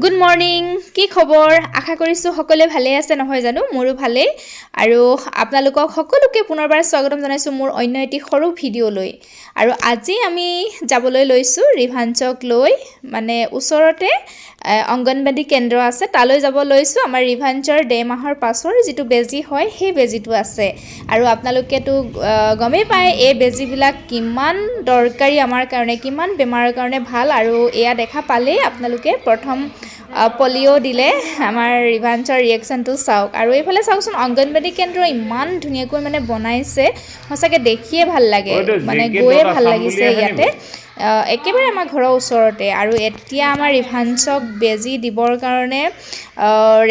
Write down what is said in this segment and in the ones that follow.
good morning কি খবৰ আশা কৰিছোঁ সকলোৱে ভালে আছে নহয় জানো মোৰো ভালেই আৰু আপোনালোকক সকলোকে পুনৰবাৰ স্বাগতম জনাইছোঁ মোৰ অন্য এটি সৰু ভিডিঅ'লৈ আৰু আজি আমি যাবলৈ লৈছোঁ ৰিভাঞ্চক লৈ মানে ওচৰতে অংগনবাদী কেন্দ্ৰ আছে তালৈ যাব লৈছোঁ আমাৰ ৰিভাঞ্চৰ 1.5 মাহৰ পাছৰ যিটো বেজি হয় সেই বেজিটো আছে আৰু আপোনালোকেতো গমেই পায় এই বেজিবিলাক কিমান দৰকাৰী আমাৰ কাৰণে কিমান বেমাৰৰ কাৰণে ভাল আৰু এয়া দেখা পালেই আপোনালোকে প্ৰথম পলিঅ' দিলে আমাৰ ৰিভাঞ্চৰ ৰিয়েকশ্যনটো চাওক আৰু এইফালে চাওকচোন অংগনবাদী কেন্দ্ৰ ইমান ধুনীয়াকৈ মানে বনাইছে সঁচাকৈ দেখিয়ে ভাল লাগে মানে গৈয়ে ভাল লাগিছে ইয়াতে একেবাৰে আমাৰ ঘৰৰ ওচৰতে আৰু এতিয়া আমাৰ ৰিভাঞ্চক বেজি দিবৰ কাৰণে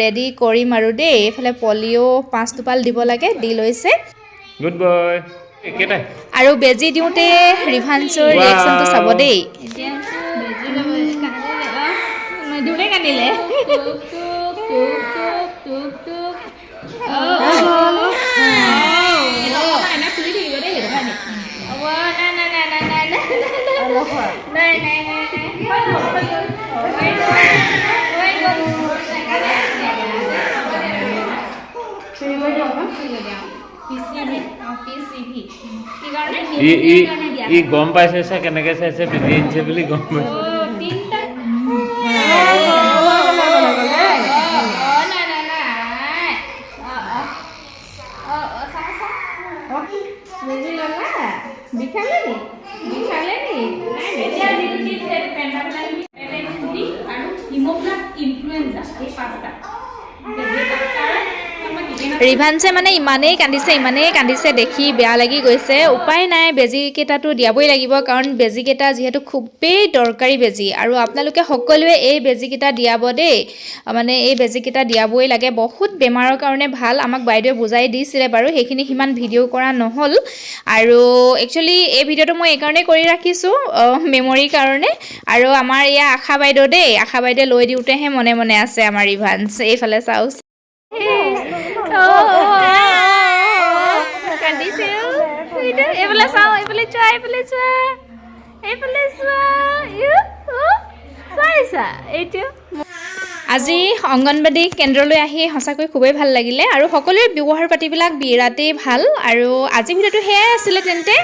ৰেডি কৰিম আৰু দেই এইফালে পলিঅ' 5 টোপাল দিব লাগে দি লৈছে গুড বয় আৰু বেজি দিওঁতে ৰিভাঞ্চৰ ৰিয়েকশ্যনটো চাব দেই দুলে কাটিলে ই গম পাইছে কেনেকৈ চাইছে বেজি আনিছে বুলি গম পাইছে ৰিভাঞ্চে মানে ইমানেই কান্দিছে দেখি বেয়া লাগি গৈছে উপায় নাই বেজিকেইটাতো দিয়াবই লাগিব কাৰণ বেজিকেইটা যিহেতু খুবেই দৰকাৰী বেজি আৰু আপোনালোকে সকলোৱে এই বেজিকেইটা দিয়াব দেই মানে এই বেজিকেইটা দিয়াবই লাগে বহুত বেমাৰৰ কাৰণে ভাল আমাক বাইদেৱে বুজাই দিছিলে বাৰু সেইখিনি সিমান ভিডিঅ' কৰা নহ'ল আৰু একচুৱেলি এই ভিডিঅ'টো মই এইকাৰণে কৰি ৰাখিছোঁ মেমৰিৰ কাৰণে আৰু আমাৰ এয়া আশা বাইদেউ দেই আশা বাইদেৱে লৈ দিওঁতেহে মনে মনে আছে আমাৰ ৰিভাঞ্চ এইফালে চাওক আজি অংগনবাদী কেন্দ্ৰলৈ আহি সঁচাকৈ খুবেই ভাল লাগিলে আৰু সকলোৰে ব্যৱহাৰ পাতিবিলাক বিৰাটেই ভাল আৰু আজি ভিডিঅ'টো সেয়াই আছিলে তেন্তে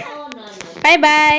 বাই বাই